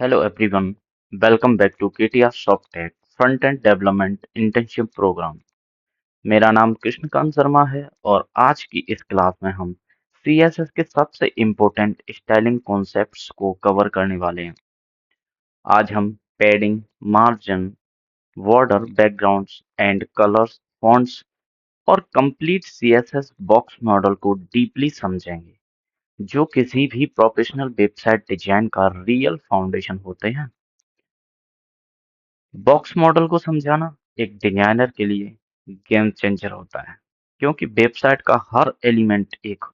Hello everyone, welcome back to KTR SoftTech Front End Development Internship Program। मेरा नाम कृष्णकांत शर्मा है और आज की इस क्लास में हम CSS के सबसे इम्पोर्टेंट स्टाइलिंग कॉन्सेप्ट्स को कवर करने वाले हैं। आज हम padding, margin, border, backgrounds and colours, fonts और कंप्लीट CSS बॉक्स मॉडल को डीपली समझेंगे, जो किसी भी प्रोफेशनल वेबसाइट डिजाइन का रियल फाउंडेशन होते हैं। बॉक्स मॉडल को समझाना एक डिजाइनर के लिए गेम चेंजर होता है, क्योंकि वेबसाइट का हर एलिमेंट एक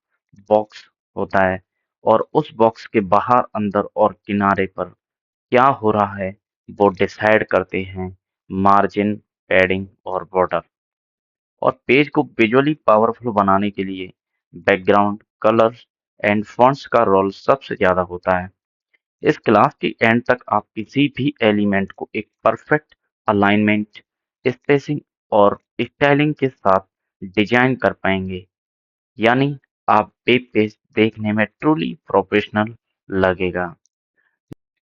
बॉक्स होता है और उस बॉक्स के बाहर, अंदर और किनारे पर क्या हो रहा है वो डिसाइड करते हैं मार्जिन, पैडिंग और बॉर्डर। और पेज को विजुअली पावरफुल बनाने के लिए बैकग्राउंड, कलर्स एंड फॉन्ट्स का रोल सबसे ज्यादा होता है। इस क्लास के एंड तक आप किसी भी एलिमेंट को एक परफेक्ट अलाइनमेंट, स्पेसिंग और स्टाइलिंग के साथ डिजाइन कर पाएंगे, यानी आप वेब पेज देखने में ट्रूली प्रोफेशनल लगेगा।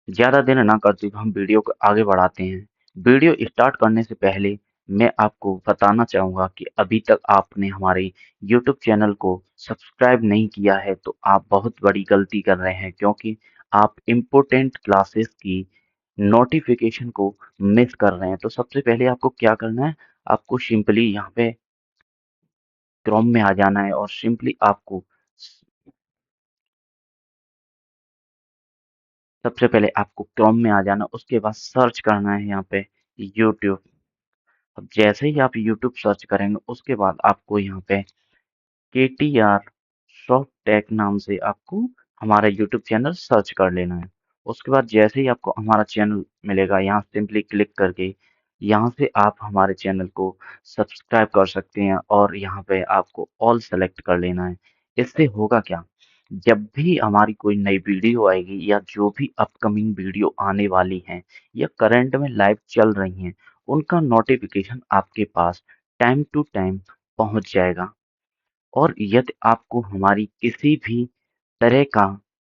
ज्यादा देर ना करते हुए हम वीडियो को आगे बढ़ाते हैं। वीडियो स्टार्ट करने से पहले मैं आपको बताना चाहूंगा कि अभी तक आपने हमारे YouTube चैनल को सब्सक्राइब नहीं किया है तो आप बहुत बड़ी गलती कर रहे हैं, क्योंकि आप इम्पोर्टेंट क्लासेस की नोटिफिकेशन को मिस कर रहे हैं। तो सबसे पहले आपको क्या करना है, आपको सिंपली यहाँ पे क्रोम में आ जाना है और सिंपली आपको सबसे पहले आपको क्रोम में आ जाना, उसके बाद सर्च करना है यहाँ पे यूट्यूब। अब जैसे ही आप यूट्यूब सर्च करेंगे उसके बाद आपको यहाँ पे KTR सॉफ्ट टेक नाम से आपको हमारा यूट्यूब चैनल सर्च कर लेना है। उसके बाद जैसे ही आपको हमारा चैनल मिलेगा, यहाँ सिंपली क्लिक करके यहाँ से आप हमारे चैनल को सब्सक्राइब कर सकते हैं और यहाँ पे आपको ऑल सेलेक्ट कर लेना है। इससे होगा क्या, जब भी हमारी कोई नई वीडियो आएगी या जो भी अपकमिंग वीडियो आने वाली हैं या करंट में लाइव चल रही हैं, उनका नोटिफिकेशन आपके पास टाइम टू टाइम पहुंच जाएगा। और यदि आपको हमारी किसी भी तरह का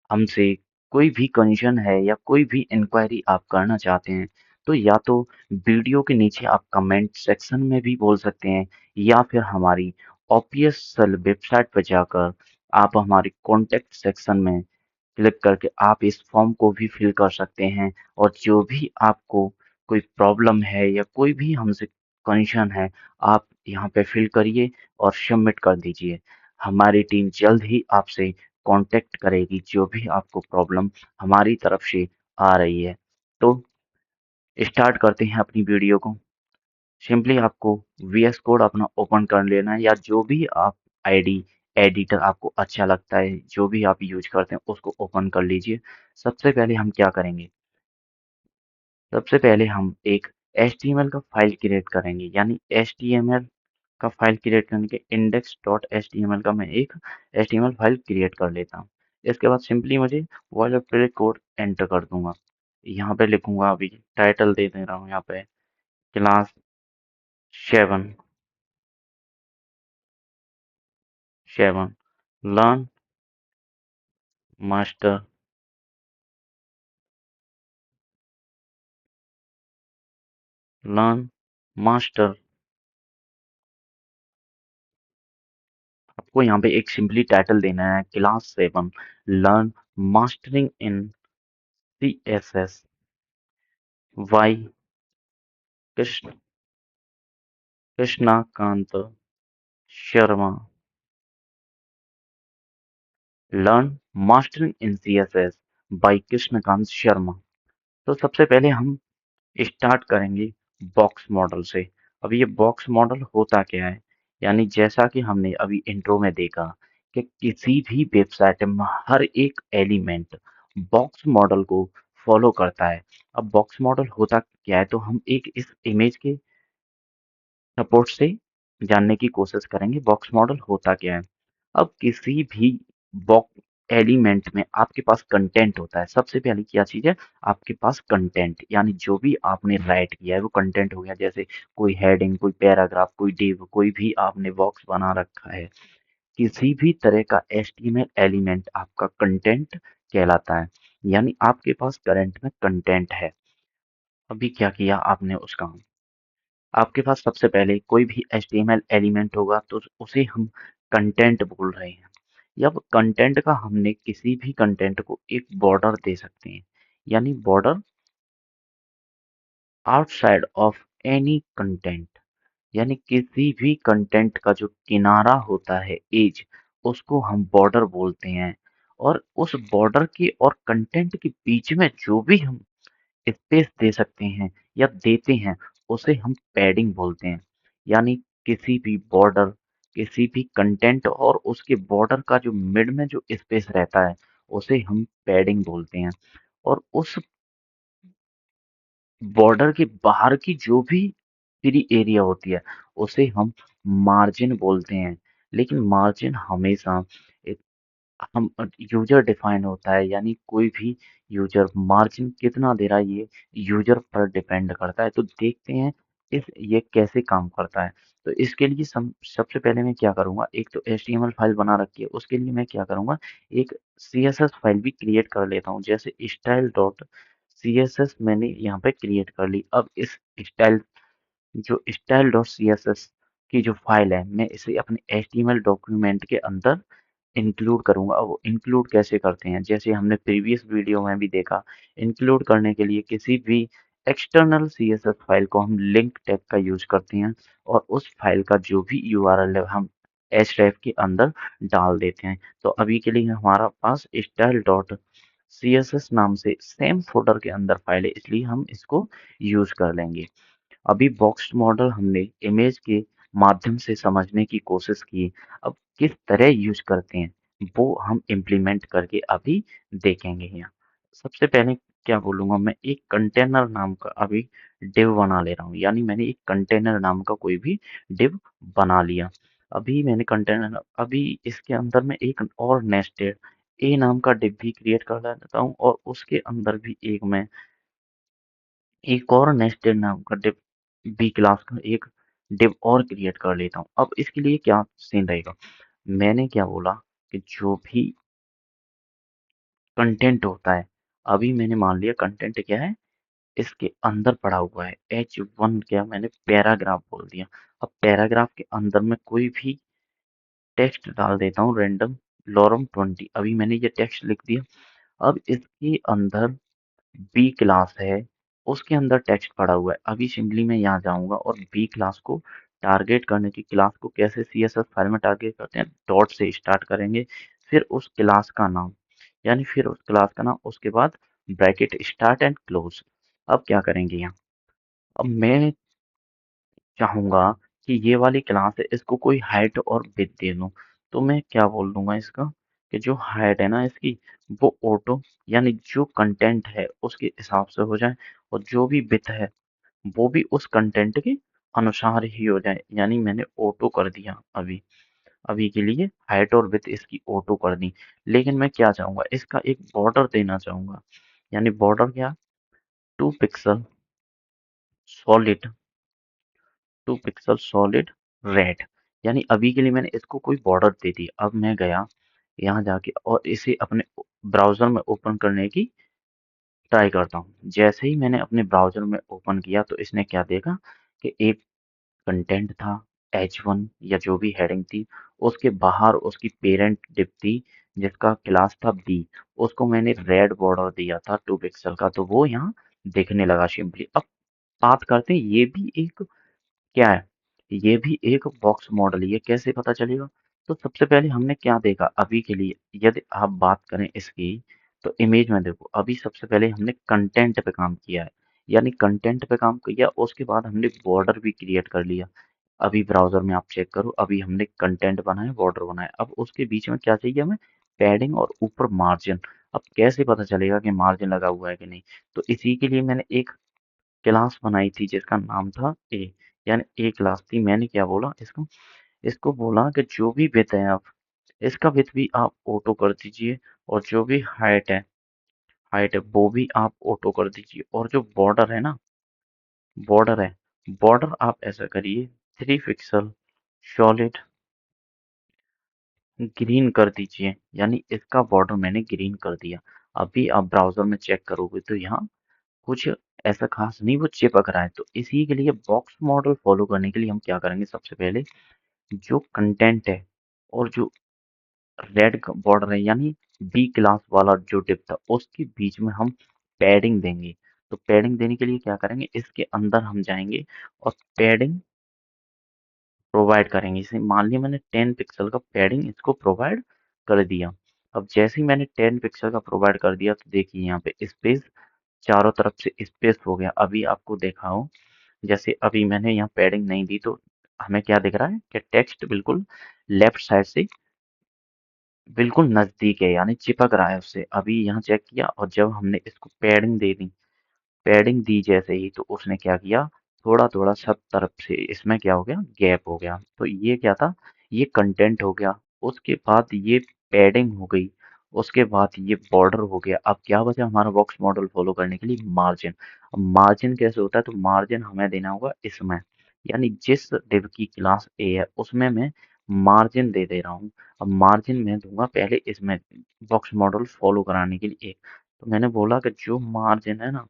हमसे कोई भी कंसर्न है या कोई भी इंक्वायरी आप करना चाहते हैं, तो या तो वीडियो के नीचे आप कमेंट सेक्शन में भी बोल सकते हैं, या फिर हमारी ऑफिशियल वेबसाइट पर जाकर आप हमारी कॉन्टेक्ट सेक्शन में क्लिक करके आप इस फॉर्म को भी फिल कर सकते हैं। और जो भी आपको कोई प्रॉब्लम है या कोई भी हमसे कंसर्न है, आप यहाँ पे फिल करिए और सबमिट कर दीजिए। हमारी टीम जल्द ही आपसे कांटेक्ट करेगी, जो भी आपको प्रॉब्लम हमारी तरफ से आ रही है। तो स्टार्ट करते हैं अपनी वीडियो को। सिंपली आपको VS कोड अपना ओपन कर लेना है, या जो भी आप आईडी एडिटर आपको अच्छा लगता है, जो भी आप यूज करते हैं उसको ओपन कर लीजिए। सबसे पहले हम क्या करेंगे, सबसे पहले हम एक HTML का फाइल क्रिएट करेंगे, यानी HTML का फाइल क्रिएट करने के index.html का मैं एक HTML फाइल क्रिएट कर लेता हूँ। इसके बाद सिंपली मुझे बॉयलरप्लेट कोड एंटर कर दूंगा। यहाँ पे लिखूंगा, अभी टाइटल दे दे रहा हूँ यहाँ पे, class 7 learn master learn master. आपको यहाँ पे एक सिंपली टाइटल देना है, class 7 learn mastering in CSS by Krishna Krishnakant Sharma. Learn mastering in CSS by Krishnakant Sharma. तो सबसे पहले हम स्टार्ट करेंगे बॉक्स मॉडल से। अब ये बॉक्स मॉडल होता क्या है, यानी जैसा कि हमने अभी इंट्रो में देखा कि किसी भी वेबसाइट में हर एक एलिमेंट बॉक्स मॉडल को फॉलो करता है। अब बॉक्स मॉडल होता क्या है, तो हम एक इस इमेज के सपोर्ट से जानने की कोशिश करेंगे बॉक्स मॉडल होता क्या है। अब किसी भी बॉक्स एलिमेंट में आपके पास कंटेंट होता है। सबसे पहली क्या चीज है, आपके पास कंटेंट, यानी जो भी आपने राइट किया है वो कंटेंट हो गया। जैसे कोई हेडिंग, कोई पैराग्राफ, कोई डिव, कोई भी आपने बॉक्स बना रखा है, किसी भी तरह का HTML एलिमेंट आपका कंटेंट कहलाता है। यानी आपके पास करंट में कंटेंट है। अभी क्या किया आपने उस काम, आपके पास सबसे पहले कोई भी HTML एलिमेंट होगा तो उसे हम कंटेंट बोल रहे हैं। या कंटेंट का हमने किसी भी कंटेंट को एक बॉर्डर दे सकते हैं, यानी border outside of any content, यानी किसी भी कंटेंट का जो किनारा होता है, एज, उसको हम बॉर्डर बोलते हैं। और उस बॉर्डर के और कंटेंट के बीच में जो भी हम स्पेस दे सकते हैं या देते हैं, उसे हम पैडिंग बोलते हैं। यानी किसी भी बॉर्डर, किसी भी कंटेंट और उसके बॉर्डर का जो मिड में जो स्पेस रहता है, उसे हम पैडिंग बोलते हैं। और उस बॉर्डर के बाहर की जो भी फ्री एरिया होती है, उसे हम मार्जिन बोलते हैं। लेकिन मार्जिन हमेशा हम यूजर डिफाइन होता है, यानी कोई भी यूजर मार्जिन कितना दे रहा है, ये यूजर पर डिपेंड करता है। तो देखते हैं इस ये कैसे काम करता है। तो इसके लिए सबसे पहले मैं क्या करूंगा, एक तो HTML फाइल बना रखी है, उसके लिए मैं क्या करूंगा, एक CSS फाइल भी क्रिएट कर लेता हूँ। जैसे style.css मैंने यहाँ पे क्रिएट कर ली। अब इस स्टाइल जो style.css की जो फाइल है, मैं इसे अपने HTML डॉक्यूमेंट के अंदर इंक्लूड करूंगा। अब वो इंक्लूड कैसे करते हैं, जैसे हमने प्रीवियस वीडियो में भी देखा, इंक्लूड करने के लिए किसी भी एक्सटर्नल CSS फाइल को हम लिंक टैग का यूज करते हैं, और उस फाइल का जो भी URL है हम href के अंदर डाल देते हैं। तो अभी के लिए हमारा पास style.css नाम से सेम फोल्डर के अंदर फाइल है, इसलिए हम इसको यूज कर लेंगे। अभी बॉक्स मॉडल हमने इमेज के माध्यम से समझने की कोशिश की। अब किस तरह यूज करते हैं वो हम इम्प्लीमेंट करके अभी देखेंगे। यहाँ सबसे पहले क्या बोलूंगा, मैं एक कंटेनर नाम का अभी डिव बना ले रहा हूँ। यानी मैंने एक कंटेनर नाम का कोई भी डिव बना लिया। अभी मैंने कंटेनर, अभी इसके अंदर मैं एक और नेस्टेड ए नाम का डिव भी क्रिएट कर लेता हूँ, और उसके अंदर भी एक और नेस्टेड नाम का डिव, बी क्लास का एक डिव और क्रिएट कर लेता हूँ। अब इसके लिए क्या सीन रहेगा, मैंने क्या बोला कि जो भी कंटेंट होता है, अभी मैंने मान लिया कंटेंट क्या है, इसके अंदर पड़ा हुआ है H1, क्या मैंने पैराग्राफ बोल दिया। अब पैराग्राफ के अंदर मैं कोई भी टेक्स्ट डाल देता हूँ, रैंडम lorem 20। अभी मैंने ये टेक्स्ट लिख दिया। अब इसके अंदर बी क्लास है, उसके अंदर टेक्स्ट पड़ा हुआ है। अभी सिंपली मैं यहाँ जाऊंगा और बी क्लास को टारगेट करने की, क्लास को कैसे CSS फाइल में टारगेट करते हैं, डॉट से स्टार्ट करेंगे, फिर उस क्लास का नाम, यानी फिर उस क्लास का नाम, उसके बाद ब्रैकेट स्टार्ट एंड क्लोज। अब क्या करेंगे यहाँ, अब मैं चाहूंगा कि ये वाली क्लास है, इसको कोई हाइट और विड्थ दे दूं। तो मैं क्या बोल दूंगा इसका, कि जो हाइट है ना इसकी, वो ऑटो, यानी जो कंटेंट है उसके हिसाब से हो जाए, और जो भी विड्थ है वो भी उस कंटेंट के अनुसार ही हो जाए। यानी मैंने ऑटो कर दिया। अभी अभी के लिए हाइट और विड्थ इसकी ऑटो कर दी। लेकिन मैं क्या चाहूंगा, इसका एक बॉर्डर देना चाहूंगा। यानी बॉर्डर क्या, 2 pixel solid, 2 pixel solid red. यानी अभी के लिए मैंने इसको कोई बॉर्डर दे दी। अब मैं गया यहाँ जाके और इसे अपने ब्राउजर में ओपन करने की ट्राई करता हूँ। जैसे ही मैंने अपने ब्राउजर में ओपन किया, तो इसने क्या देखा कि एक कंटेंट था H1, या जो भी हेडिंग थी, उसके बाहर उसकी पेरेंट डिव थी जिसका क्लास था बी। उसको मैंने रेड बॉर्डर दिया था 2 पिक्सल का, तो वो यहाँ दिखने लगा सिंपली। अब बात करते हैं, ये भी एक क्या है, ये भी एक बॉक्स मॉडल है। ये कैसे पता चलेगा, तो सबसे पहले हमने क्या देखा अभी के लिए, यदि आप बात करें इसकी, तो इमेज में देखो, अभी सबसे पहले हमने कंटेंट पे काम किया है। यानी कंटेंट पे काम किया, उसके बाद हमने बॉर्डर भी क्रिएट कर लिया। अभी ब्राउजर में आप चेक करो, अभी हमने कंटेंट बनाया, बॉर्डर बनाया। अब उसके बीच में क्या चाहिए हमें, पैडिंग और ऊपर मार्जिन। अब कैसे पता चलेगा कि मार्जिन लगा हुआ है कि नहीं, तो इसी के लिए मैंने एक क्लास बनाई थी जिसका नाम था ए। यानी ए क्लास थी। मैंने क्या बोला इसको, इसको बोला कि जो भी विड्थ है आप, इसका विड्थ भी आप ऑटो कर दीजिए, और जो भी हाइट है वो भी आप ऑटो कर दीजिए। और जो बॉर्डर है, बॉर्डर आप ऐसा करिए, 3 पिक्सल सॉलिड ग्रीन कर दीजिए। यानी इसका बॉर्डर मैंने ग्रीन कर दिया। अभी आप ब्राउजर में चेक करोगे तो यहाँ कुछ ऐसा खास नहीं वो चिपक रहा है। तो इसी के लिए बॉक्स मॉडल फॉलो करने के लिए हम क्या करेंगे, सबसे पहले जो कंटेंट है और जो रेड बॉर्डर है यानी बी क्लास वाला जो डिप था उसके बीच में हम पैडिंग देंगे। तो पैडिंग देने के लिए क्या करेंगे, इसके अंदर हम जाएंगे और पैडिंग प्रोवाइड करेंगे। जैसे मान लिया मैंने 10 पिक्सल का पैडिंग इसको प्रोवाइड कर दिया। अब जैसे ही मैंने 10 पिक्सल का प्रोवाइड कर दिया तो देखिए यहाँ पे स्पेस, चारों तरफ से स्पेस हो गया। अभी आपको देखा हो, जैसे अभी मैंने यहाँ पैडिंग नहीं दी तो हमें क्या दिख रहा है कि टेक्स्ट बिल्कुल लेफ्ट साइड से बिल्कुल नजदीक है, यानी चिपक रहा है उससे। अभी यहाँ चेक किया और जब हमने इसको पैडिंग दे दी, पैडिंग दी जैसे ही तो उसने क्या किया, थोड़ा थोड़ा सब तरफ से इसमें क्या हो गया, गैप हो गया। तो ये क्या था, ये कंटेंट हो गया। उसके बाद ये पैडिंग हो गई, उसके बाद ये बॉर्डर हो गया। अब क्या बचा हमारा बॉक्स मॉडल फॉलो करने के लिए, मार्जिन। अब मार्जिन कैसे होता है, तो मार्जिन हमें देना होगा इसमें, यानी जिस डिव की क्लास ए है उसमें मैं मार्जिन दे रहा हूँ। अब मार्जिन मैं दूंगा पहले इसमें बॉक्स मॉडल फॉलो कराने के लिए एक। तो मैंने बोला कि जो मार्जिन है ना,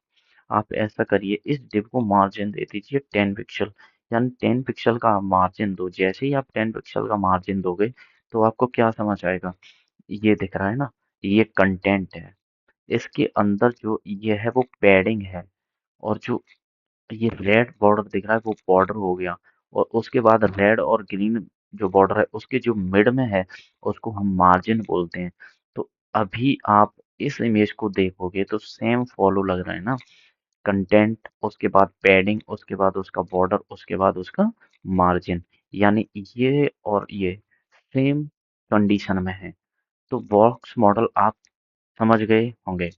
आप ऐसा करिए इस डिव को मार्जिन दे दीजिए 10 पिक्सल, यानी 10 पिक्सल का मार्जिन दो। जैसे ही आप 10 पिक्सल का मार्जिन दोगे तो आपको क्या समझ आएगा, ये दिख रहा है ना, ये कंटेंट है। इसके अंदर जो ये है वो पैडिंग है, और जो ये रेड बॉर्डर दिख रहा है वो बॉर्डर हो गया। और उसके बाद रेड और ग्रीन जो बॉर्डर है उसके जो मिड में है उसको हम मार्जिन बोलते हैं। तो अभी आप इस इमेज को देखोगे तो सेम फॉलो लग रहा है ना, कंटेंट, उसके बाद पैडिंग, उसके बाद उसका बॉर्डर, उसके बाद उसका मार्जिन, यानी ये और ये सेम कंडीशन में है। तो बॉक्स मॉडल आप समझ गए होंगे।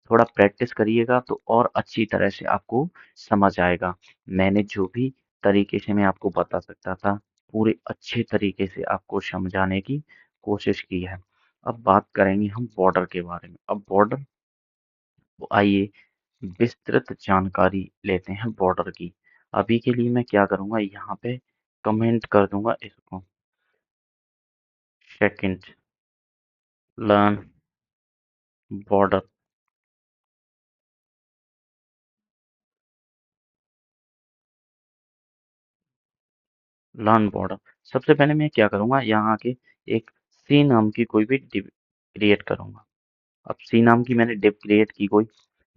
थोड़ा प्रैक्टिस करिएगा तो और अच्छी तरह से आपको समझ आएगा। मैंने जो भी तरीके से मैं आपको बता सकता था पूरे अच्छे तरीके से आपको समझाने की कोशिश की है। अब बात करेंगे हम बॉर्डर के बारे में। अब बॉर्डर, तो आइए विस्तृत जानकारी लेते हैं बॉर्डर की। अभी के लिए मैं क्या करूँगा, यहाँ पे कमेंट कर दूंगा इसको, second learn border, learn border. सबसे पहले मैं क्या करूँगा, यहाँ आके एक सी नाम की कोई भी डिव क्रिएट करूँगा। अब सी नाम की मैंने डिव क्रिएट की कोई,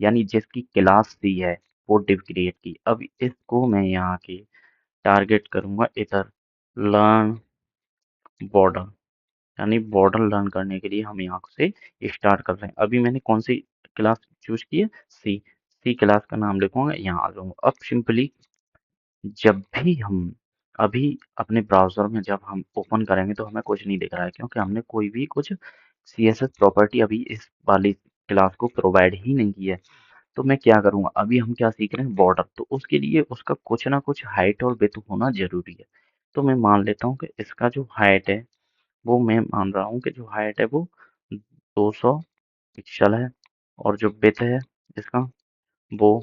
यानी जिसकी क्लास सी है वो डिव क्रिएट की। अब इसको मैं यहाँ के टारगेट करूँगा इधर, लर्न बॉर्डर, यानी बॉर्डर लर्न करने के लिए हम यहाँ से स्टार्ट कर रहे हैं। अभी मैंने कौन सी क्लास चूज की है, सी। सी क्लास का नाम लिखूंगा, यहाँ आ जाऊंगा। अब सिंपली जब भी हम अभी अपने ब्राउजर में जब हम ओपन करेंगे तो हमें कुछ नहीं दिख रहा है, क्योंकि हमने कोई भी कुछ CSS प्रॉपर्टी अभी इस वाली क्लास को प्रोवाइड ही नहीं की है। तो मैं क्या करूँगा, अभी हम क्या सीख रहे हैं, बॉर्डर। तो उसके लिए उसका कुछ ना कुछ हाइट और विड्थ होना जरूरी है। तो मैं मान लेता हूँ कि इसका जो हाइट है वो मैं मान रहा हूँ कि जो हाइट है वो 200 पिक्सल है, और जो विड्थ है इसका वो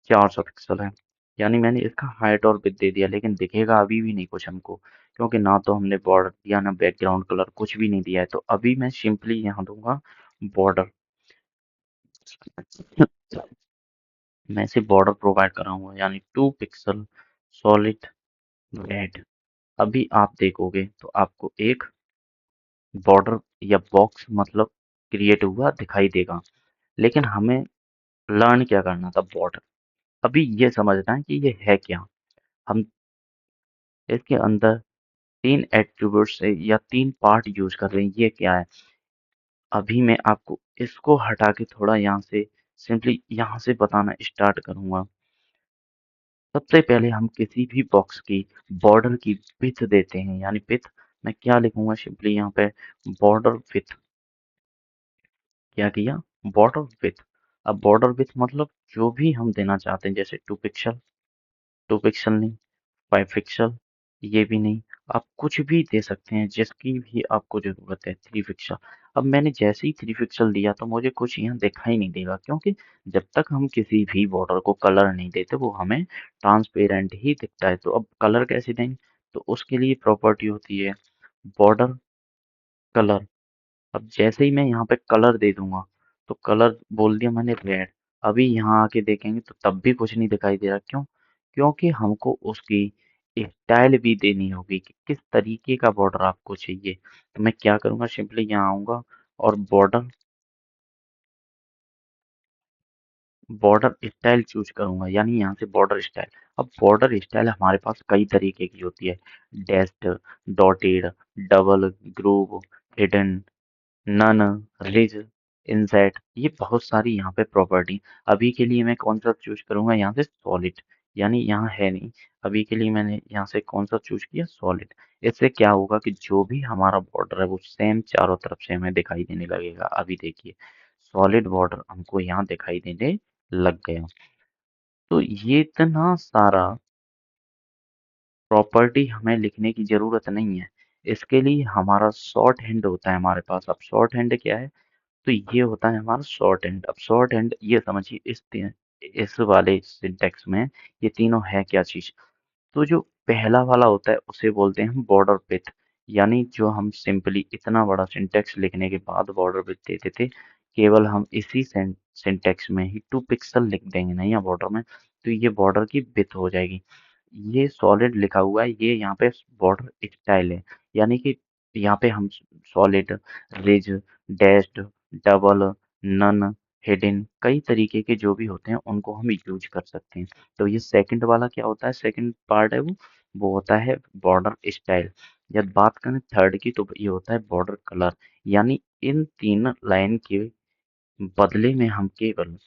400 पिक्सल है। यानी मैंने इसका हाइट और विड्थ दे दिया, लेकिन दिखेगा अभी भी नहीं कुछ हमको, क्योंकि ना तो हमने बॉर्डर दिया ना बैकग्राउंड कलर, कुछ भी नहीं दिया है। तो अभी मैं सिंपली यहाँ दूंगा बॉर्डर। मैं इसे बॉर्डर प्रोवाइड कर रहा हूँ, यानी 2 पिक्सल सॉलिड रेड। अभी आप देखोगे तो आपको एक बॉर्डर या बॉक्स मतलब क्रिएट हुआ दिखाई देगा। लेकिन हमें लर्न क्या करना था, बॉर्डर। अभी ये समझना है कि ये है क्या। हम इसके अंदर 3 एट्रीब्यूट्स से या 3 पार्ट यूज कर रहे हैं, ये क्या है। अभी मैं आपको इसको हटा के थोड़ा यहाँ से सिंपली यहाँ से बताना स्टार्ट करूंगा। सबसे पहले हम किसी भी बॉक्स की बॉर्डर की विड्थ देते हैं, यानी विड्थ मैं क्या लिखूंगा, सिंपली यहाँ पे बॉर्डर विड्थ। क्या किया, बॉर्डर विड्थ। अब बॉर्डर विड्थ मतलब जो भी हम देना चाहते हैं, जैसे 2 पिक्सल, 2 पिक्सल नहीं, 5 पिक्सल, ये भी नहीं, आप कुछ भी दे सकते हैं जिसकी भी आपको जरूरत है। 3 पिक्सल। अब मैंने जैसे ही 3 पिक्सल दिया तो मुझे कुछ यहाँ दिखाई नहीं देगा, क्योंकि जब तक हम किसी भी बॉर्डर को कलर नहीं देते वो हमें ट्रांसपेरेंट ही दिखता है। तो अब कलर कैसे देंगे, तो उसके लिए प्रॉपर्टी होती है बॉर्डर कलर। अब जैसे ही मैं यहाँ पे कलर दे दूंगा तो कलर बोल दिया मैंने रेड। अभी यहाँ आके देखेंगे तो तब भी कुछ नहीं दिखाई दे रहा, क्यों? क्योंकि हमको उसकी स्टाइल भी देनी होगी कि किस तरीके का बॉर्डर आपको चाहिए। तो मैं क्या करूँगा, सिंपली यहाँ आऊँगा और बॉर्डर बॉर्डर स्टाइल चूज करूंगा, यानी यहाँ से बॉर्डर स्टाइल। अब बॉर्डर स्टाइल हमारे पास कई तरीके की होती है। Dashed, dotted, double, groove, hidden, none, ridge, inset, ये बहुत सारी यहाँ पे प्रॉपर्टी। अभी के लिए मैं कौन सा चूज करूंगा, यहाँ से सॉलिड, यानी यहाँ है नहीं। अभी के लिए मैंने यहाँ से कौन सा चूज किया, सॉलिड। इससे क्या होगा कि जो भी हमारा बॉर्डर है वो सेम चारों तरफ से हमें दिखाई देने लगेगा। अभी देखिए, सॉलिड बॉर्डर हमको यहाँ दिखाई देने लग गया। तो ये इतना सारा प्रॉपर्टी हमें लिखने की जरूरत नहीं है। इसके लिए हमारा शॉर्ट हैंड होता है हमारे पास। अब शॉर्ट हैंड क्या है, तो ये होता है हमारा शॉर्ट हैंड। अब शॉर्ट हैंड ये समझिए, इस वाले सिंटेक्स में ये तीनों है क्या चीज। तो जो पहला वाला होता है उसे बोलते हैं हम बॉर्डर विड्थ, यानी जो हम सिंपली इतना बड़ा सिंटेक्स लिखने के बाद बॉर्डर विड्थ देते थे, केवल हम इसी सिंटेक्स में ही 2 पिक्सल लिख देंगे नहीं या बॉर्डर में, तो ये बॉर्डर की विड्थ हो जाएगी। ये सॉलिड लिखा हुआ है, ये यहाँ पे बॉर्डर स्टाइल है, यानी कि यहाँ पे हम solid, ridge, dashed, double, none, hidden, कई तरीके के जो भी होते हैं उनको हम यूज कर सकते हैं। तो ये सेकंड वाला क्या होता है, सेकंड पार्ट है वो होता है बॉर्डर स्टाइल। जब बात करें थर्ड की, तो ये होता है बॉर्डर कलर। यानी इन तीन लाइन के बदले में हम केवल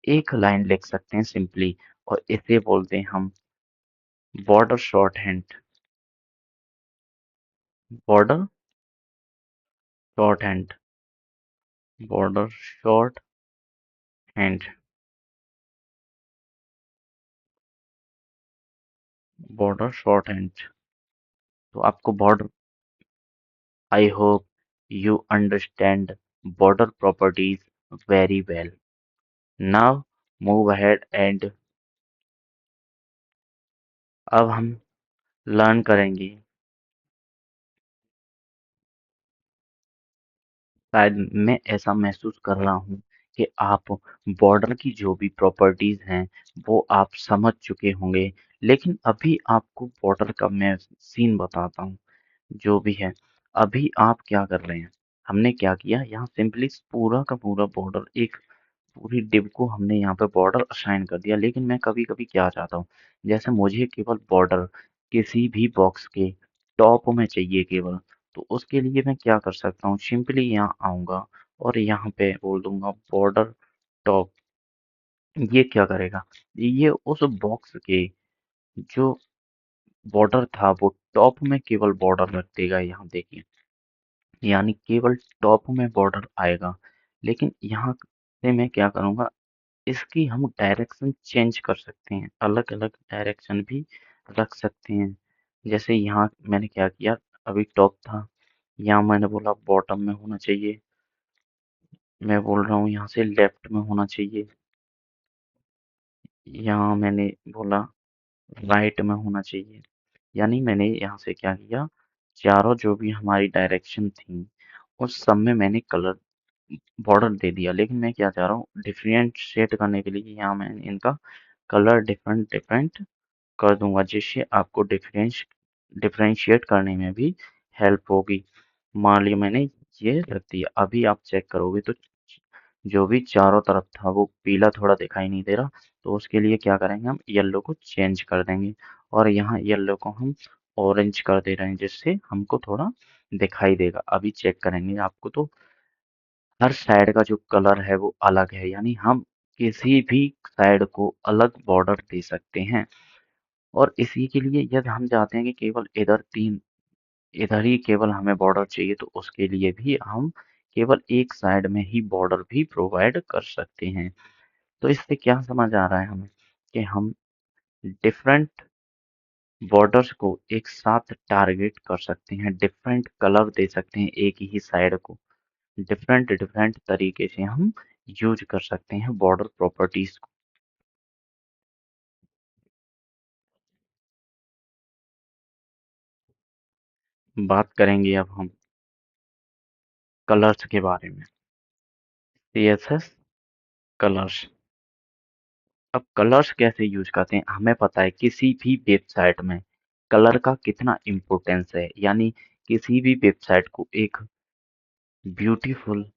एक लाइन लिख सकते हैं सिंपली, और इसे बोलते हैं हम border short hand. Border short hand, border short hand, border short hand. तो आपको border, I hope you understand border properties very well. Now move ahead and अब हम लर्न करेंगे। शायद मैं ऐसा महसूस कर रहा हूँ कि आप बॉर्डर की जो भी प्रॉपर्टीज हैं वो आप समझ चुके होंगे, लेकिन अभी आपको बॉर्डर का मैं सीन बताता हूँ जो भी है। अभी आप क्या कर रहे हैं, हमने क्या किया, यहाँ सिंपली पूरा का पूरा बॉर्डर, एक पूरी डिव को हमने यहाँ पे बॉर्डर असाइन कर दिया। लेकिन मैं कभी कभी क्या चाहता हूँ, जैसे मुझे केवल बॉर्डर किसी भी बॉक्स के टॉप में चाहिए केवल, तो उसके लिए मैं क्या कर सकता हूँ, सिंपली यहाँ आऊंगा और यहाँ पे बोल दूंगा बॉर्डर टॉप। ये क्या करेगा, ये उस बॉक्स के जो बॉर्डर था वो टॉप में केवल बॉर्डर रख देगा। यहाँ देखिए, यानी केवल टॉप में बॉर्डर आएगा। लेकिन यहाँ से मैं क्या करूँगा, इसकी हम डायरेक्शन चेंज कर सकते हैं, अलग अलग डायरेक्शन भी रख सकते हैं। जैसे यहाँ मैंने क्या किया, अभी टॉप था, यहाँ मैंने बोला बॉटम में होना चाहिए, मैं बोल रहा हूँ यहाँ से लेफ्ट में होना चाहिए, यहाँ मैंने बोला राइट में होना चाहिए। यानी मैंने यहाँ से क्या किया, चारों जो भी हमारी डायरेक्शन थी उस सब में मैंने कलर बॉर्डर दे दिया। लेकिन मैं क्या चाह रहा हूँ, डिफरेंशिएट करने के लिए यहाँ मैंने इनका कलर डिफरेंट डिफरेंट कर दूंगा, जिससे आपको डिफरेंशिएट करने में भी हेल्प होगी। मान लिया मैंने ये रख दिया, अभी आप चेक करोगे तो जो भी चारों तरफ था वो पीला थोड़ा दिखाई नहीं दे रहा। तो उसके लिए क्या करेंगे, हम येलो को चेंज कर देंगे और यहाँ येलो को हम ऑरेंज कर दे रहे हैं, जिससे हमको थोड़ा दिखाई देगा। अभी चेक करेंगे आपको तो हर साइड का जो कलर है वो अलग है, यानी हम किसी भी साइड को अलग बॉर्डर दे सकते हैं। और इसी के लिए यदि हम चाहते हैं कि केवल इधर ही केवल हमें बॉर्डर चाहिए, तो उसके लिए भी हम केवल एक साइड में ही बॉर्डर भी प्रोवाइड कर सकते हैं। तो इससे क्या समझ आ रहा है हमें, कि हम डिफरेंट बॉर्डर्स को एक साथ टारगेट कर सकते हैं, डिफरेंट कलर दे सकते हैं एक ही साइड को, डिफरेंट डिफरेंट तरीके से हम यूज कर सकते हैं बॉर्डर प्रॉपर्टीज को। बात करेंगे अब हम कलर्स के बारे में। CSS colours. अब कलर्स कैसे यूज करते हैं, हमें पता है किसी भी वेबसाइट में कलर का कितना इम्पोर्टेंस है, यानी किसी भी वेबसाइट को एक ब्यूटीफुल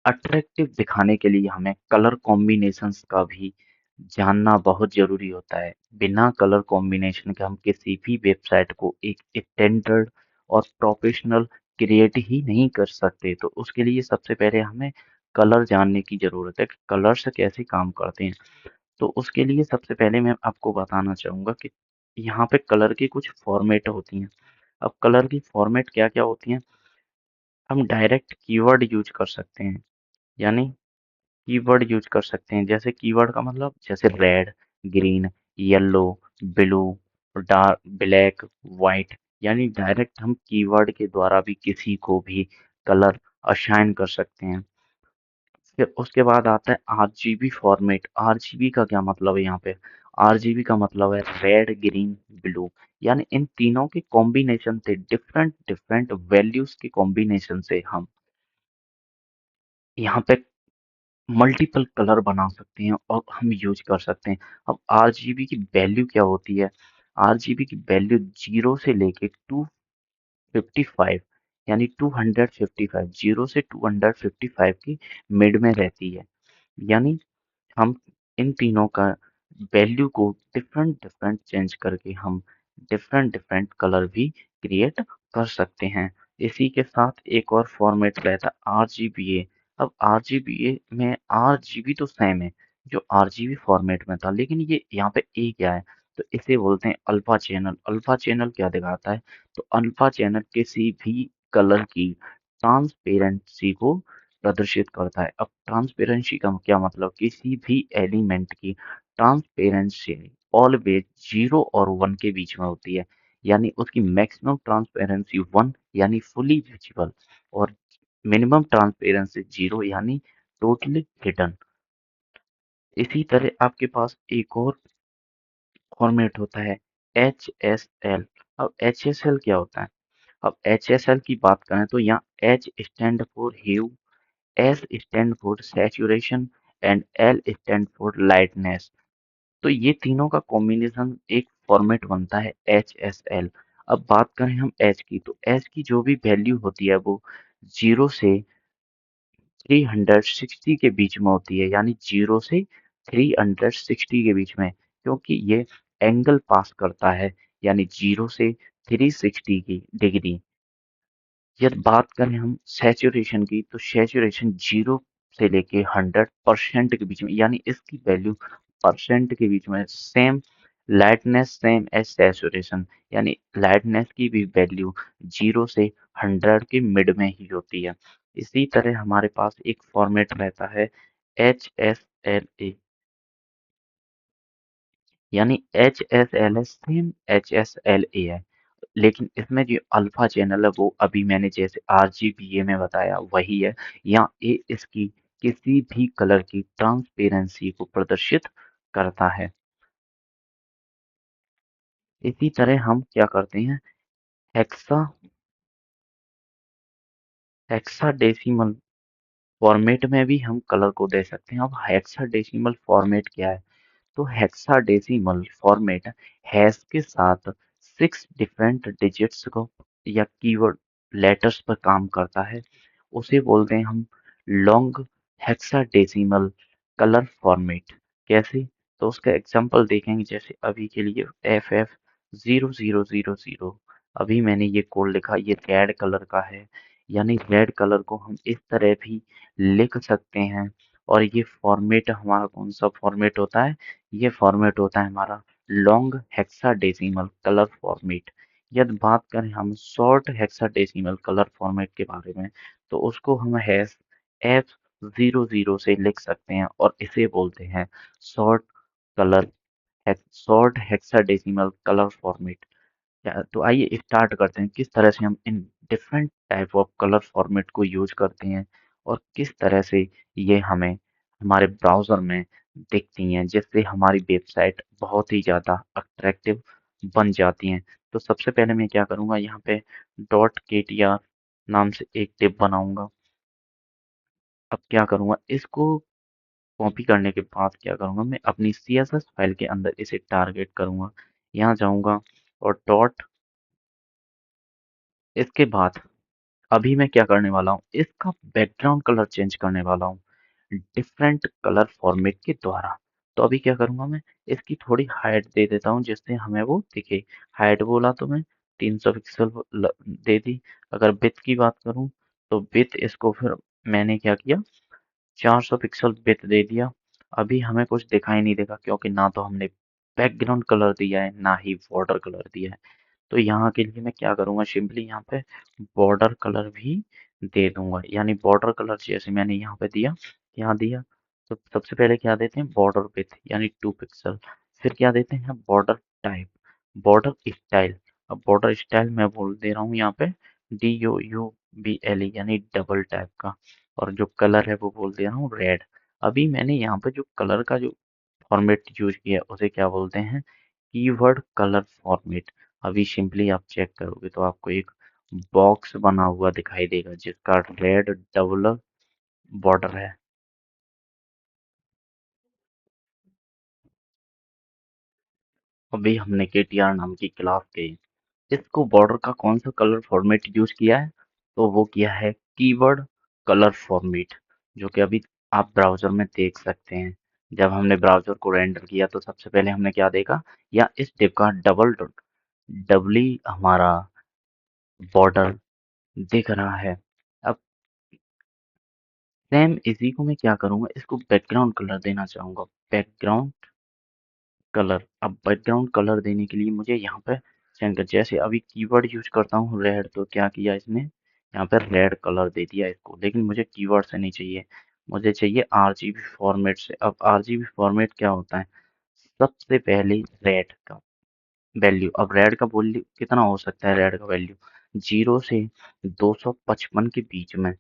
अट्रैक्टिव दिखाने के लिए हमें कलर कॉम्बिनेशंस का भी जानना बहुत जरूरी होता है। बिना कलर कॉम्बिनेशन के हम किसी भी वेबसाइट को एक स्टैंडर्ड और प्रोफेशनल क्रिएट ही नहीं कर सकते। तो उसके लिए सबसे पहले हमें कलर जानने की जरूरत है कि कलर्स कैसे काम करते हैं। तो उसके लिए सबसे पहले मैं आपको बताना चाहूंगा कि यहाँ पे कलर की कुछ फॉर्मेट होती हैं। अब कलर की फॉर्मेट क्या क्या होती हैं, हम डायरेक्ट कीवर्ड यूज कर सकते हैं, यानी कीवर्ड यूज कर सकते हैं। जैसे कीवर्ड का मतलब जैसे red, green, yellow, blue, dark, black, white, यानी डायरेक्ट हम कीवर्ड के द्वारा भी किसी को भी कलर असाइन कर सकते हैं। फिर उसके बाद आता है आरजीबी फॉर्मेट। आरजीबी का क्या मतलब है यहाँ पे, आरजीबी का मतलब है रेड, ग्रीन, ब्लू, यानी इन तीनों के कॉम्बिनेशन से डिफरेंट डिफरेंट वैल्यूज के कॉम्बिनेशन से हम यहाँ पे मल्टीपल कलर बना सकते हैं और हम यूज कर सकते हैं। अब आरजीबी की वैल्यू क्या होती है, आरजीबी की वैल्यू 0 से लेके 255, यानी 255, 0 से 255 की मिड में रहती है। यानी हम इन तीनों का वैल्यू को डिफरेंट डिफरेंट चेंज करके हम डिफरेंट डिफरेंट कलर भी क्रिएट कर सकते हैं। इसी के साथ एक और फॉर्मेट रहता है RGBA। अब RGBA में RGB तो सेम है जो RGB फॉर्मेट में था, लेकिन ये यहाँ पे ए क्या है, तो इसे बोलते हैं अल्फा चैनल। अल्फा चैनल क्या दिखाता है, तो अल्फा चैनल किसी भी कलर की ट्रांसपेरेंसी को प्रदर्शित करता है। अब ट्रांसपेरेंसी का क्या मतलब, किसी भी एलिमेंट की ट्रांसपेरेंसी ऑलवेज 0 और 1 के बीच में होती है, यानी उसकी मैक्सिमम ट्रांसपेरेंसी 1 यानी फुली विजिबल, और मिनिमम ट्रांसपेरेंसी 0 यानी टोटली हिडन। इसी तरह आपके पास एक और फॉर्मेट होता है HSL। अब HSL क्या होता है, अब HSL की बात करें तो यहाँ H stand for hue, S stand for saturation and L stand for lightness. तो ये तीनों का कॉम्बिनेशन एक फॉर्मेट बनता है HSL। अब बात करें हम H की, तो H की जो भी वैल्यू होती है वो 0 से 360 के बीच में होती है, यानी 0 से 360 के बीच में, क्योंकि ये एंगल पास करता है, यानी 0 से 360 की डिग्री। यदि बात करें हम सैचुरेशन की, तो सैचुरेशन 0 से लेके 100% के बीच में, यानी इसकी वैल्यू परसेंट के बीच में। Same lightness same as saturation, यानी लाइटनेस की भी वैल्यू 0 से 100 के मिड में ही होती है। इसी तरह हमारे पास एक फॉर्मेट रहता है HSLA, यानी HSLA सेम HSLA है, लेकिन इसमें जो अल्फा चैनल है वो अभी मैंने जैसे RGBA में बताया वही है। यहाँ ए इसकी किसी भी कलर की ट्रांसपेरेंसी को प्रदर्शित करता है। इसी तरह हम क्या करते हैं, हेक्सा हेक्साडेसिमल फॉर्मेट में भी हम कलर को दे सकते हैं। अब हेक्साडेसिमल फॉर्मेट क्या है, तो हेक्साडेसिमल फॉर्मेट हैश के साथ 6 डिफरेंट डिजिट्स को या कीवर्ड लेटर्स पर काम करता है। उसे बोलते हैं हम लॉन्ग हेक्साडेसिमल कलर फॉर्मेट। कैसे, तो उसका एग्जांपल देखेंगे। जैसे अभी के लिए FF0000, अभी मैंने ये कोड लिखा, ये रेड कलर का है, यानी रेड कलर को हम इस तरह भी लिख सकते हैं। और ये फॉर्मेट हमारा कौन सा फॉर्मेट होता है, ये फॉर्मेट होता है हमारा लॉन्ग हेक्साडेसिमल कलर फॉर्मेट। यदि बात करें हम शॉर्ट हेक्साडेसिमल कलर फॉर्मेट के बारे में, तो उसको हम हैश F00 से लिख सकते हैं और इसे बोलते हैं short colour short hexadecimal colour format. तो आइए स्टार्ट करते हैं किस तरह से हम in different type of colour format को यूज करते हैं और किस तरह से ये हमें हमारे ब्राउजर में दिखती हैं, जिससे हमारी वेबसाइट बहुत ही ज़्यादा अट्रैक्टिव बन जाती हैं। तो सबसे पहले मैं क्या करूँगा, यहाँ पे .ktr नाम से एक टिप बनाऊंगा। अब क्या करूँगा, इसको कॉपी करने के बाद क्या करूँगा, मैं अपनी CSS फाइल के अंदर इसे टारगेट करूँगा। यहाँ जाऊँगा और डॉट, इसके बाद अभी मैं क्या करने वाला हूँ, इसका बैकग्राउंड कलर चेंज करने वाला हूँ डिफरेंट कलर फॉर्मेट के द्वारा। तो अभी क्या करूँगा, मैं इसकी थोड़ी हाइट दे देता हूँ जिससे हमें वो दिखे। हाइट बोला तो मैं 300 पिक्सल दे दी। अगर विड्थ की बात करूँ तो विड्थ इसको फिर मैंने क्या किया, 400 पिक्सल विड्थ दे दिया। अभी हमें कुछ दिखाई नहीं देगा क्योंकि ना तो हमने बैकग्राउंड कलर दिया है ना ही बॉर्डर कलर दिया है। तो यहाँ के लिए मैं क्या करूँगा, सिंपली यहाँ पे बॉर्डर कलर भी दे दूंगा। यानी बॉर्डर कलर जैसे मैंने यहाँ पे दिया, यहाँ दिया, तो सबसे पहले क्या देते हैं, बॉर्डर विड्थ यानी 2 पिक्सल। फिर क्या देते हैं, बॉर्डर टाइप, बॉर्डर स्टाइल। अब बॉर्डर स्टाइल मैं बोल दे रहा हूँ यहाँ पे DOUBLE यानी डबल टाइप का। और जो कलर है वो बोल दे रहा हूँ रेड। अभी मैंने यहाँ पे जो कलर का जो फॉर्मेट यूज किया है उसे क्या बोलते हैं, कीवर्ड कलर फॉर्मेट। अभी सिंपली आप चेक करोगे तो आपको एक बॉक्स बना हुआ दिखाई देगा जिसका रेड डबल बॉर्डर है। अभी हमने KTR नाम की क्लास के इसको बॉर्डर का कौन सा कलर फॉर्मेट यूज किया है, तो वो किया है कीवर्ड कलर फॉर्मेट, जो कि अभी आप ब्राउजर में देख सकते हैं। जब हमने ब्राउजर को रेंडर किया तो सबसे पहले हमने क्या देखा, या इस डिव का डबली हमारा बॉर्डर दिख रहा है। अब सेम इसी को मैं क्या करूंगा, इसको बैकग्राउंड कलर देना चाहूंगा, बैकग्राउंड कलर। अब बैकग्राउंड कलर देने के लिए मुझे यहाँ पे चेंज कर, जैसे अभी कीवर्ड यूज करता हूँ रेड, तो क्या किया इसने, यहाँ पे रेड कलर दे दिया इसको। लेकिन मुझे कीवर्ड से नहीं चाहिए, मुझे चाहिए RGB फॉर्मेट से। अब RGB फॉर्मेट क्या होता है, सबसे पहले रेड का वैल्यू। अब रेड का वैल्यू कितना हो सकता है, रेड का वैल्यू 0 से 255 के बीच में।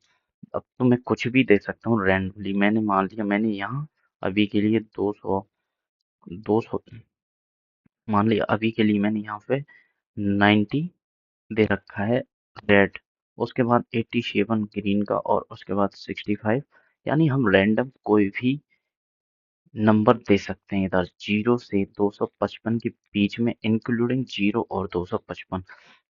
अब तो मैं कुछ भी दे सकता हूँ रैंडमली। मैंने मान लिया, मैंने यहाँ अभी के लिए 200 मान लिया, अभी के लिए मैंने यहाँ पे 90 दे रखा है रेड। उसके बाद 87 ग्रीन का, और उसके बाद 65। यानी हम रैंडम कोई भी नंबर दे सकते हैं इधर 0 से 255 के बीच में, इंक्लूडिंग 0 और 255।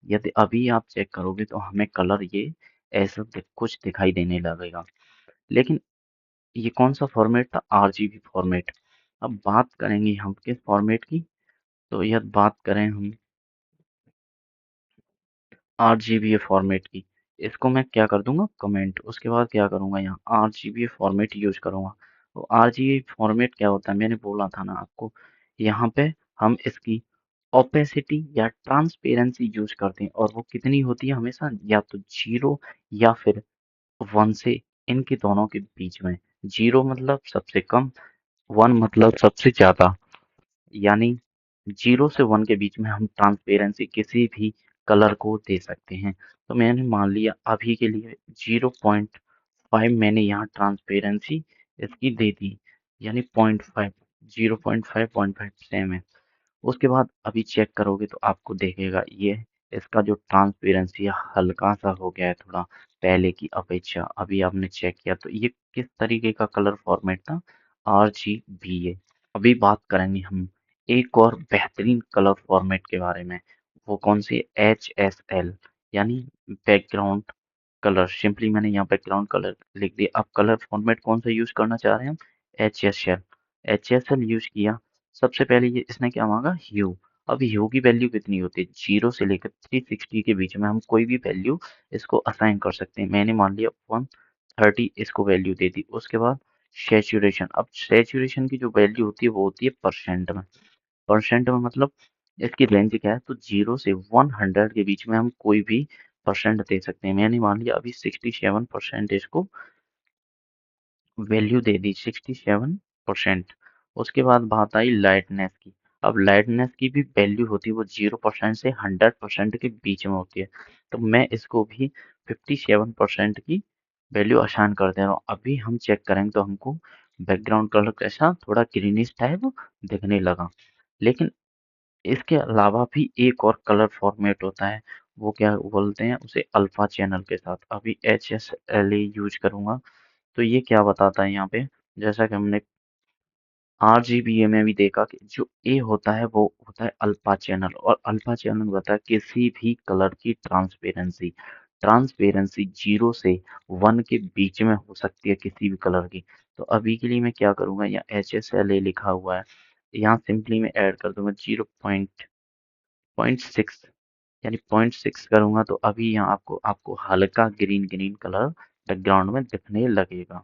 यदि अभी आप चेक करोगे तो हमें कलर ये ऐसा कुछ दिखाई देने लगेगा। लेकिन ये कौन सा फॉर्मेट था, RGB फॉर्मेट। अब बात करेंगे हम किस फॉर्मेट की, तो यह बात करें हम RGB फॉर्मेट की। इसको मैं क्या कर दूंगा, कमेंट। उसके बाद क्या करूंगा, यहाँ RGB फॉर्मेट यूज करूंगा। तो RGB फॉर्मेट क्या होता है, मैंने बोला था ना आपको, यहाँ पे हम इसकी ओपेसिटी या ट्रांसपेरेंसी यूज करते हैं। और वो कितनी होती है हमेशा, या तो 0 या फिर 1 से, इनके दोनों के बीच में। 0 मतलब सबसे कम, 1 मतलब सबसे ज्यादा। यानी 0 से 1 के बीच में हम ट्रांसपेरेंसी किसी भी कलर को दे सकते हैं। तो मैंने मान लिया अभी के लिए 0.5 मैंने यहाँ ट्रांसपेरेंसी इसकी दे दी, यानी 0.5, 0.5 0.5 सेम है। उसके बाद अभी चेक करोगे तो आपको देखेगा ये इसका जो ट्रांसपेरेंसी है हल्का सा हो गया है थोड़ा पहले की अपेक्षा। अभी आपने चेक किया तो ये किस तरीके का कलर फॉर्मेट था, RGB। अभी बात करेंगे हम एक और बेहतरीन कलर फॉर्मेट के बारे में। वो कौन सी, HSL यानी बैकग्राउंड कलर। सिंपली मैंने यहाँ बैकग्राउंड कलर लिख दिया। अब कलर फॉर्मेट कौन सा यूज करना चाह रहे हैं हम, HSL। HSL यूज किया, सबसे पहले ये इसने क्या मांगा, ह्यू। अब ह्यू की वैल्यू कितनी होती है, 0 से लेकर 360 के बीच में हम कोई भी वैल्यू इसको असाइन कर सकते हैं। मैंने मान लिया 130 इसको वैल्यू दे दी। उसके बाद सैचुरेशन। अब सैचुरेशन की जो वैल्यू होती है वो होती है परसेंट में। परसेंट में मतलब इसकी रेंज क्या है, तो 0 से 100 के बीच में हम कोई भी परसेंट दे सकते हैं। मैंने मान लिया अभी 67% इसको वैल्यू दे दी, 67%। उसके बाद बात आई लाइटनेस की। अब लाइटनेस की भी वैल्यू होती है, वो 0% से 100% के बीच में होती है। तो मैं इसको भी 57% की वैल्यू असाइन कर दे रहा हूँ। अभी हम चेक करेंगे तो हमको बैकग्राउंड कलर कैसा, थोड़ा ग्रीनिश टाइप दिखने लगा। लेकिन इसके अलावा भी एक और कलर फॉर्मेट होता है, वो क्या बोलते हैं उसे, अल्फा चैनल के साथ। अभी HSLA यूज करूंगा तो ये क्या बताता है यहाँ पे, जैसा कि हमने आरजीबीए में भी देखा कि जो ए होता है वो होता है अल्फा चैनल, और अल्फा चैनल होता है किसी भी कलर की ट्रांसपेरेंसी। ट्रांसपेरेंसी 0 से 1 के बीच में हो सकती है किसी भी कलर की। तो अभी के लिए मैं क्या करूंगा, यहाँ HSLA लिखा हुआ है, यहाँ सिंपली मैं ऐड कर दूंगा 0.6, यानी 0.6 करूंगा तो अभी यहाँ आपको आपको हल्का ग्रीन ग्रीन कलर बैकग्राउंड में दिखने लगेगा।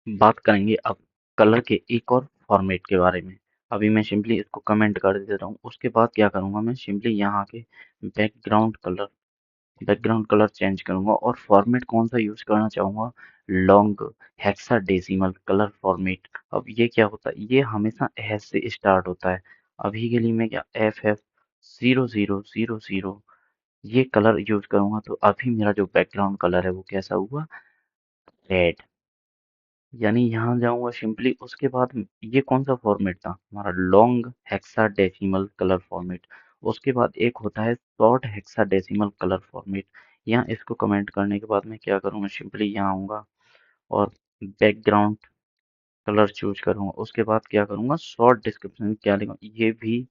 बात करेंगे अब कलर के एक और फॉर्मेट के बारे में। अभी मैं सिंपली इसको कमेंट कर देता हूँ, उसके बाद क्या करूँगा, मैं सिंपली यहाँ के बैकग्राउंड कलर चेंज करूँगा और फॉर्मेट कौन सा यूज़ करना चाहूँगा, लॉन्ग हेक्साडेसिमल कलर फॉर्मेट। अब ये क्या होता है, ये हमेशा एच से स्टार्ट होता है। अभी के लिए मैं क्या FF0000 ये कलर यूज करूँगा, तो अभी मेरा जो बैकग्राउंड कलर है वो कैसा हुआ, रेड। यानी यहाँ जाऊँगा सिंपली, उसके बाद ये कौन सा फॉर्मेट था हमारा, लॉन्ग हेक्साडेसिमल कलर फॉर्मेट। उसके बाद एक होता है शॉर्ट हेक्साडेसिमल कलर फॉर्मेट। यहाँ इसको कमेंट करने के बाद मैं क्या करूँगा, सिंपली यहाँ आऊँगा और बैकग्राउंड कलर चूज करूँगा। उसके बाद क्या करूँगा, शॉर्ट डिस्क्रिप्शन में क्या लिखूँगा, ये भी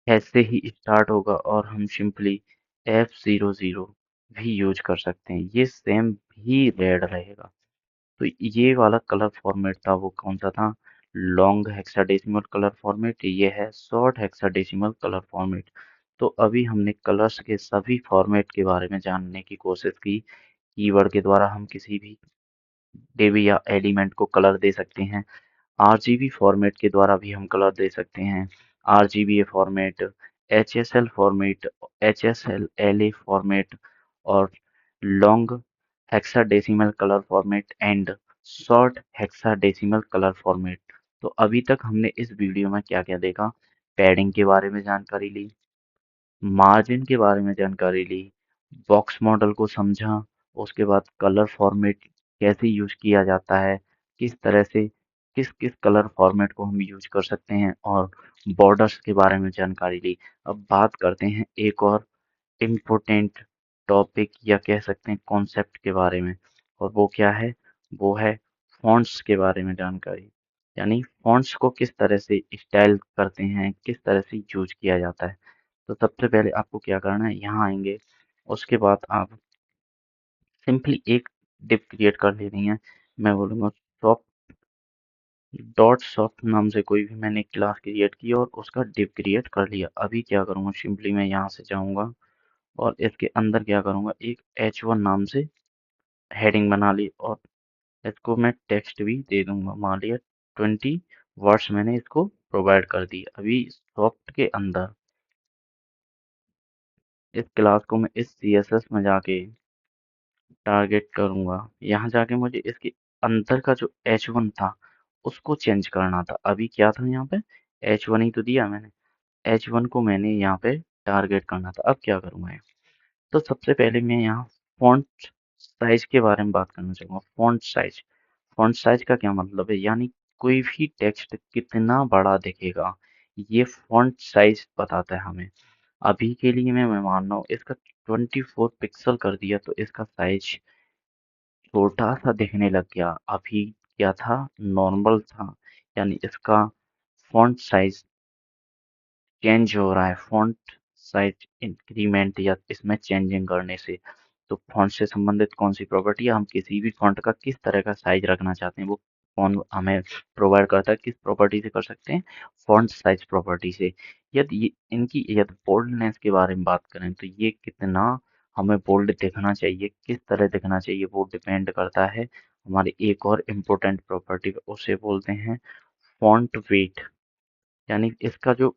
ऐसे ही स्टार्ट होगा और हम सिंपली F00 भी यूज कर सकते हैं, ये सेम भी रेड रहेगा। तो ये वाला कलर फॉर्मेट था वो कौन सा था, लॉन्ग हेक्साडेसिमल कलर फॉर्मेट, ये है शॉर्ट हेक्साडेसिमल कलर फॉर्मेट। तो अभी हमने कलर्स के सभी फॉर्मेट के बारे में जानने की कोशिश की। कीवर्ड के द्वारा हम किसी भी डेबी या एलिमेंट को कलर दे सकते हैं। आरजीबी फॉर्मेट के द्वारा भी हम कलर दे सकते हैं, RGBA format, HSL format, एचएसएलए format, और long hexadecimal colour format and short hexadecimal colour format. तो अभी तक हमने इस वीडियो में क्या क्या देखा, पैडिंग के बारे में जानकारी ली, मार्जिन के बारे में जानकारी ली, बॉक्स मॉडल को समझा, उसके बाद कलर फॉर्मेट कैसे यूज किया जाता है, किस तरह से किस किस कलर फॉर्मेट को हम यूज कर सकते हैं, और बॉर्डर्स के बारे में जानकारी ली। अब बात करते हैं एक और इम्पोर्टेंट टॉपिक या कह सकते हैं कॉन्सेप्ट के बारे में, और वो क्या है, वो है फॉन्ट्स के बारे में जानकारी। यानी फॉन्ट्स को किस तरह से स्टाइल करते हैं, किस तरह से यूज किया जाता है। तो सबसे पहले आपको क्या करना है, यहाँ आएंगे, उसके बाद आप सिंपली एक डिव क्रिएट कर लेनी है। मैं बोलूँगा सॉफ्ट डॉट सॉफ्ट नाम से कोई भी मैंने क्लास क्रिएट की और उसका डिव क्रिएट कर लिया। अभी क्या करूँगा, सिंपली मैं यहाँ से जाऊँगा और इसके अंदर क्या करूँगा, एक H1 नाम से हेडिंग बना ली, और इसको मैं टेक्स्ट भी दे दूंगा, मान लिया 20 वर्ड्स मैंने इसको प्रोवाइड कर दी। अभी सॉफ्ट के अंदर इस क्लास को मैं इस CSS में जाके टारगेट करूंगा, यहाँ जाके मुझे इसके अंदर का जो H1 था उसको चेंज करना था। अभी क्या था यहाँ पे, H1 ही तो दिया मैंने, H1 को मैंने यहाँ पे टारगेट करना था। अब क्या करूँगा, तो सबसे पहले मैं यहाँ फॉन्ट साइज के बारे में बात करना चाहूँगा। फॉन्ट साइज का क्या मतलब है, यानी कोई भी टेक्स्ट कितना बड़ा दिखेगा, ये फॉन्ट साइज बताता है हमें। अभी के लिए मैं मान रहा हूँ इसका 24 पिक्सल कर दिया तो इसका साइज छोटा सा दिखने लग गया। अभी क्या था, नॉर्मल था, यानी इसका फॉन्ट साइज चेंज हो रहा है, फॉन्ट साइज इंक्रीमेंट या इसमें चेंजिंग करने से। तो फॉन्ट से संबंधित कौन सी प्रॉपर्टी है, हम किसी भी फॉन्ट का किस तरह का साइज रखना चाहते हैं वो कौन हमें प्रोवाइड करता है, किस प्रॉपर्टी से कर सकते हैं, फॉन्ट साइज प्रॉपर्टी से। यदि बोल्डनेस के बारे में बात करें तो ये कितना हमें बोल्ड दिखना चाहिए, किस तरह दिखना चाहिए, वो डिपेंड करता है हमारी एक और इम्पोर्टेंट प्रॉपर्टी, उसे बोलते हैं फॉन्ट वेट। यानी इसका जो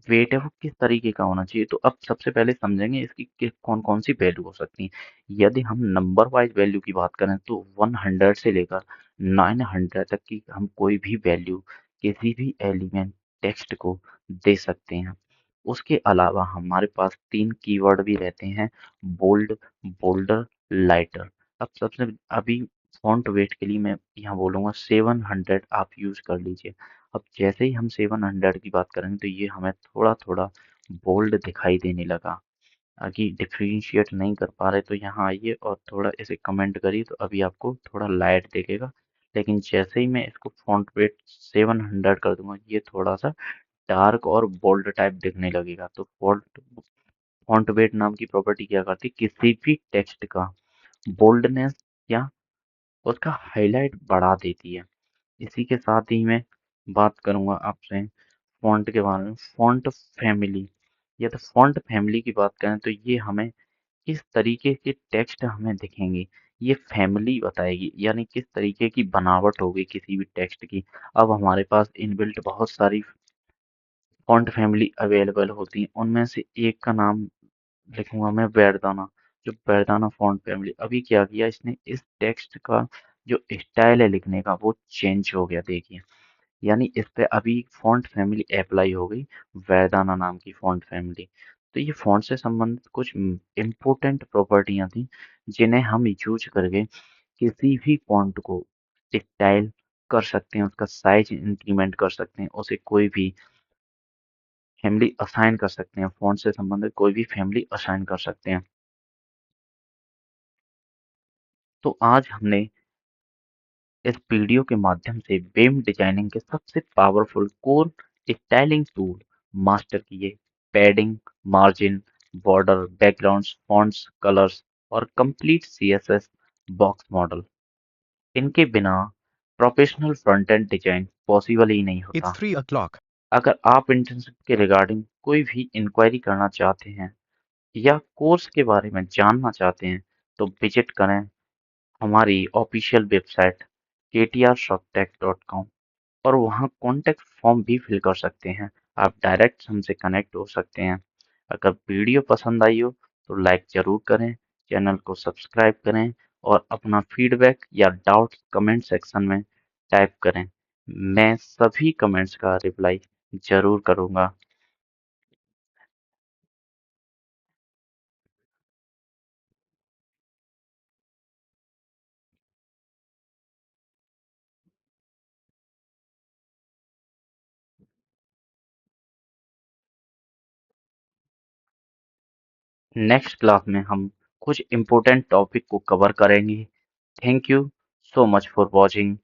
वेट है वो किस तरीके का होना चाहिए। तो अब सबसे पहले समझेंगे इसकी कौन कौन सी वैल्यू हो सकती हैं। यदि हम नंबर वाइज वैल्यू की बात करें तो 100 से लेकर 900 तक की हम कोई भी वैल्यू किसी भी एलिमेंट टेक्स्ट को दे सकते हैं। उसके अलावा हमारे पास 3 कीवर्ड भी रहते हैं, बोल्ड, बोल्डर, लाइटर। अब सबसे अभी फॉन्ट वेट के लिए मैं यहाँ बोलूँगा 700 आप यूज कर लीजिए। अब जैसे ही हम 700 की बात करेंगे तो ये हमें थोड़ा थोड़ा बोल्ड दिखाई देने लगा। आगे डिफरेंशिएट नहीं कर पा रहे तो यहाँ आइए और थोड़ा इसे कमेंट करिए तो अभी आपको थोड़ा लाइट दिखेगा। लेकिन जैसे ही मैं इसको फॉन्ट वेट 700 कर दूंगा ये थोड़ा सा डार्क और बोल्ड टाइप दिखने लगेगा। तो फॉन्ट वेट नाम की प्रॉपर्टी क्या करती है, किसी भी टेक्स्ट का बोल्डनेस या उसका हाईलाइट बढ़ा देती है। इसी के साथ ही मैं बात करूंगा आपसे फॉन्ट के बारे में। फॉन्ट फैमिली या तो फॉन्ट फैमिली की बात करें तो ये हमें किस तरीके के टेक्स्ट हमें दिखेंगे ये फैमिली बताएगी, यानी किस तरीके की बनावट होगी किसी भी टेक्स्ट की। अब हमारे पास इनबिल्ट बहुत सारी फॉन्ट फैमिली अवेलेबल होती हैं, उनमें से एक का नाम लिखूंगा मैं वेरदाना। जो वेरदाना फॉन्ट फैमिली, अभी क्या किया इसने, इस टेक्स्ट का जो स्टाइल है लिखने का वो चेंज हो गया देखिए। यानी इस पे अभी फॉन्ट फैमिली अप्लाई हो गई, वेरदाना नाम की फॉन्ट फैमिली। तो ये फॉन्ट से संबंधित कुछ इम्पोर्टेंट प्रॉपर्टियां थी जिन्हें हम यूज करके किसी भी फॉन्ट को स्टाइल कर सकते हैं, उसका साइज इंक्रीमेंट कर सकते हैं, उसे कोई भी फैमिली असाइन कर सकते हैं, फॉन्ट से संबंधित कोई भी फैमिली असाइन कर सकते हैं। तो आज हमने इस वीडियो के माध्यम से वेब डिजाइनिंग के सबसे powerful core styling tool master किए। Padding, margin, border, backgrounds, fonts, colours और कंप्लीट सीएसएस बॉक्स मॉडल। इनके बिना professional front end design possible ही नहीं It's होता। 3 o'clock. अगर आप इंटर्नशिप के रिगार्डिंग कोई भी इंक्वायरी करना चाहते हैं या कोर्स के बारे में जानना चाहते हैं तो विजिट करें हमारी ऑफिशियल वेबसाइट ktrshoptech.com और वहाँ कॉन्टेक्ट फॉर्म भी फिल कर सकते हैं। आप डायरेक्ट हमसे कनेक्ट हो सकते हैं। अगर वीडियो पसंद आई हो तो लाइक ज़रूर करें, चैनल को सब्सक्राइब करें और अपना फीडबैक या डाउट कमेंट सेक्शन में टाइप करें। मैं सभी कमेंट्स का रिप्लाई ज़रूर करूँगा। नेक्स्ट क्लास में हम कुछ इम्पोर्टेंट टॉपिक को कवर करेंगे। Thank you so much for watching.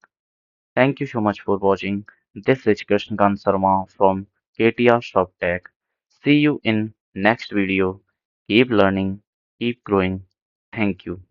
Thank you so much for watching. This is Krishnakant Sharma from KTR Shop Tech. See you in next video. Keep learning, keep growing. Thank you.